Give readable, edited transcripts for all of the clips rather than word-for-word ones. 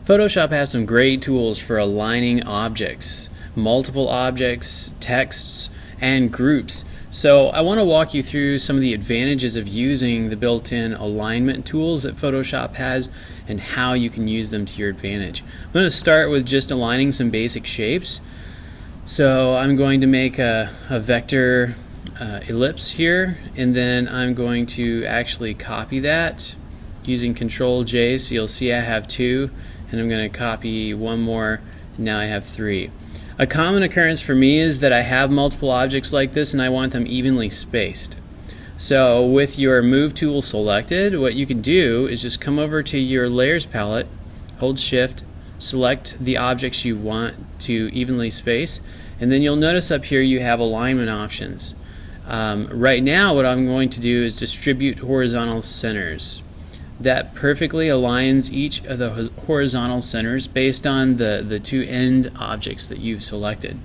Photoshop has some great tools for aligning objects, multiple objects, texts, and groups. So I want to walk you through some of the advantages of using the built-in alignment tools that Photoshop has and how you can use them to your advantage. I'm going to start with just aligning some basic shapes. So I'm going to make a vector ellipse here, and then I'm going to actually copy that using Control J, so you'll see I have two, and I'm going to copy one more, and now I have three. A common occurrence for me is that I have multiple objects like this and I want them evenly spaced. So with your Move tool selected, what you can do is just come over to your Layers palette, hold Shift, select the objects you want to evenly space, and then you'll notice up here you have alignment options. Right now what I'm going to do is distribute horizontal centers. That perfectly aligns each of the horizontal centers based on the two end objects that you've selected.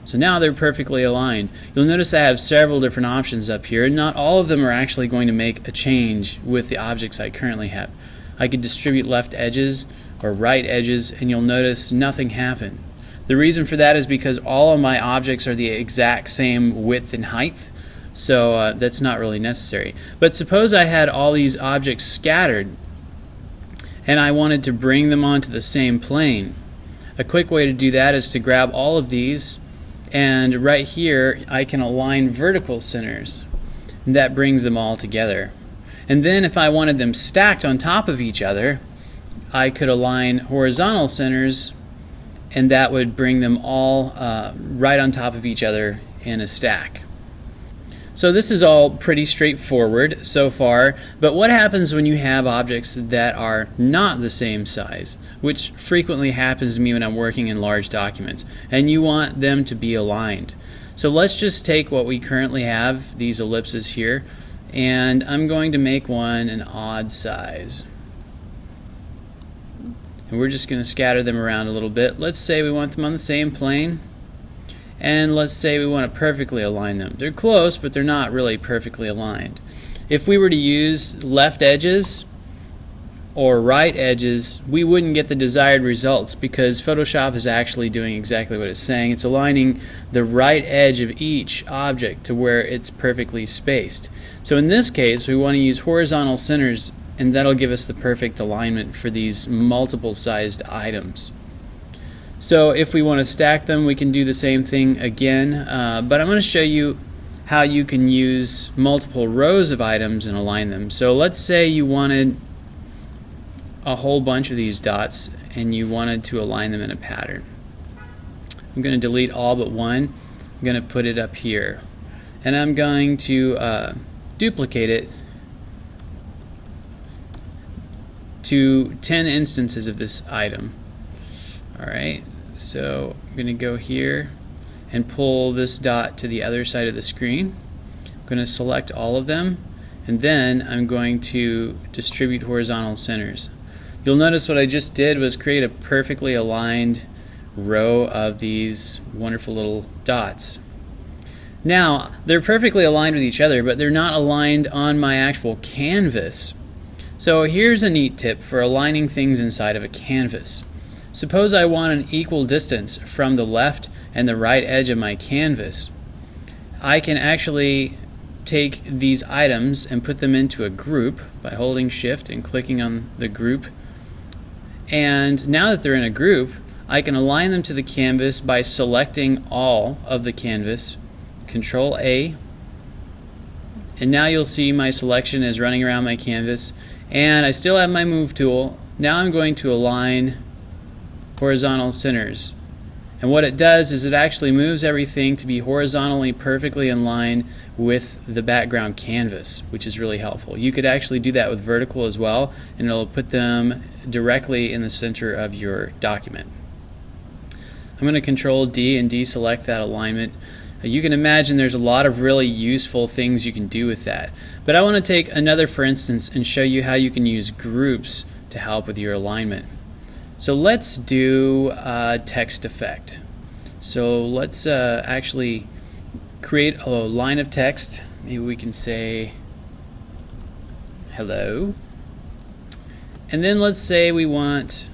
So now they're perfectly aligned. You'll notice I have several different options up here, and not all of them are actually going to make a change with the objects I currently have. I could distribute left edges or right edges, and you'll notice nothing happened. The reason for that is because all of my objects are the exact same width and height. So that's not really necessary. But suppose I had all these objects scattered and I wanted to bring them onto the same plane. A quick way to do that is to grab all of these, and right here I can align vertical centers, and that brings them all together. And then if I wanted them stacked on top of each other, I could align horizontal centers, and that would bring them all right on top of each other in a stack. So this is all pretty straightforward so far, but what happens when you have objects that are not the same size, which frequently happens to me when I'm working in large documents, and you want them to be aligned? So let's just take what we currently have, these ellipses here, and I'm going to make one an odd size. And we're just going to scatter them around a little bit. Let's say we want them on the same plane. And let's say we want to perfectly align them. They're close, but they're not really perfectly aligned. If we were to use left edges or right edges, we wouldn't get the desired results because Photoshop is actually doing exactly what it's saying. It's aligning the right edge of each object to where it's perfectly spaced. So in this case, we want to use horizontal centers, and that'll give us the perfect alignment for these multiple sized items. So if we want to stack them, we can do the same thing again, but I'm going to show you how you can use multiple rows of items and align them. So let's say you wanted a whole bunch of these dots and you wanted to align them in a pattern. I'm going to delete all but one. I'm going to put it up here, and I'm going to duplicate it to 10 instances of this item. Alright, so I'm going to go here and pull this dot to the other side of the screen. I'm going to select all of them, and then I'm going to distribute horizontal centers. You'll notice what I just did was create a perfectly aligned row of these wonderful little dots. Now, they're perfectly aligned with each other, but they're not aligned on my actual canvas. So here's a neat tip for aligning things inside of a canvas. Suppose I want an equal distance from the left and the right edge of my canvas. I can actually take these items and put them into a group by holding Shift and clicking on the group. And now that they're in a group, I can align them to the canvas by selecting all of the canvas, Control A, and now you'll see my selection is running around my canvas, and I still have my Move tool. Now I'm going to align horizontal centers, and what it does is it actually moves everything to be horizontally perfectly in line with the background canvas, which is really helpful. You could actually do that with vertical as well, and it'll put them directly in the center of your document. I'm going to Control D and deselect that alignment. You can imagine there's a lot of really useful things you can do with that, but I want to take another for instance and show you how you can use groups to help with your alignment. So let's do a text effect. So let's actually create a line of text. Maybe we can say hello. And then let's say we want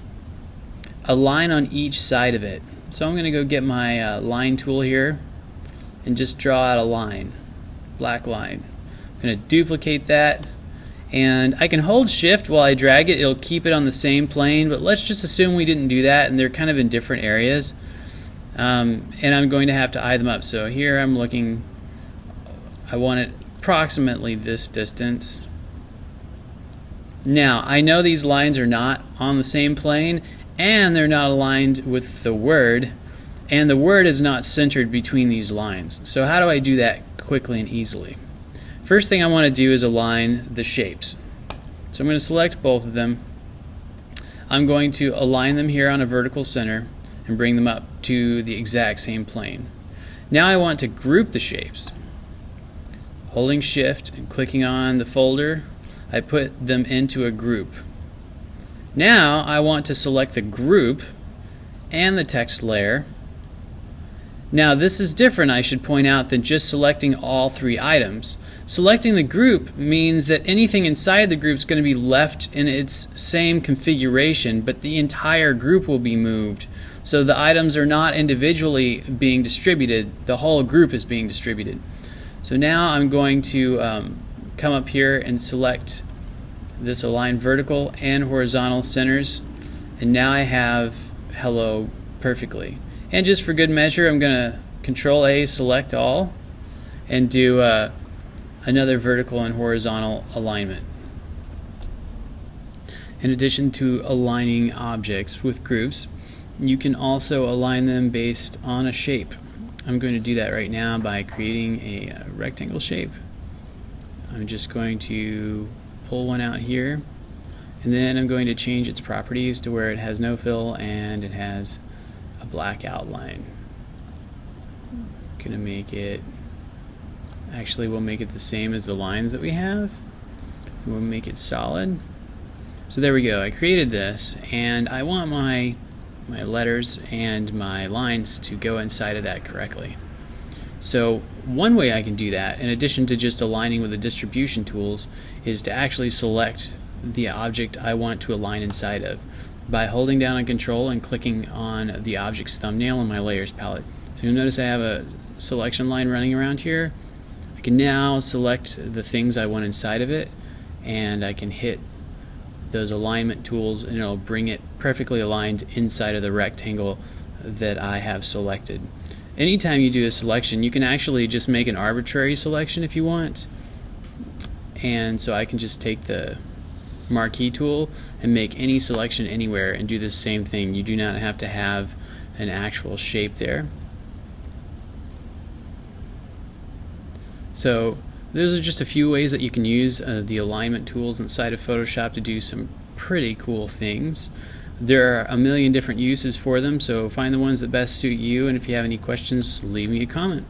a line on each side of it. So I'm going to go get my line tool here and just draw out a line, black line. I'm going to duplicate that, and I can hold shift while I drag it. It'll keep it on the same plane, but let's just assume we didn't do that and they're kind of in different areas. And I'm going to have to eye them up. So here I'm looking, I want it approximately this distance. Now I know these lines are not on the same plane and they're not aligned with the word, and the word is not centered between these lines. So how do I do that quickly and easily? First thing I want to do is align the shapes. So I'm going to select both of them. I'm going to align them here on a vertical center and bring them up to the exact same plane. Now I want to group the shapes. Holding shift and clicking on the folder, I put them into a group. Now I want to select the group and the text layer. Now this is different, I should point out, than just selecting all three items. Selecting the group means that anything inside the group is going to be left in its same configuration, but the entire group will be moved. So the items are not individually being distributed, the whole group is being distributed. So now I'm going to come up here and select this align vertical and horizontal centers, and now I have hello perfectly. And just for good measure, I'm going to Control A, select all, and do another vertical and horizontal alignment. In addition to aligning objects with groups, you can also align them based on a shape. I'm going to do that right now by creating a rectangle shape. I'm just going to pull one out here, and then I'm going to change its properties to where it has no fill and it has a black outline. Gonna make it, actually we'll make it the same as the lines that we have. We'll make it solid. So there we go, I created this, and I want my letters and my lines to go inside of that correctly. So one way I can do that, in addition to just aligning with the distribution tools, is to actually select the object I want to align inside of by holding down on Control and clicking on the object's thumbnail in my layers palette. So you'll notice I have a selection line running around here. I can now select the things I want inside of it, and I can hit those alignment tools and it'll bring it perfectly aligned inside of the rectangle that I have selected. Anytime you do a selection, you can actually just make an arbitrary selection if you want. And so I can just take the marquee tool and make any selection anywhere and do the same thing. You do not have to have an actual shape there. So those are just a few ways that you can use the alignment tools inside of Photoshop to do some pretty cool things. There are a million different uses for them, so find the ones that best suit you, and if you have any questions, leave me a comment.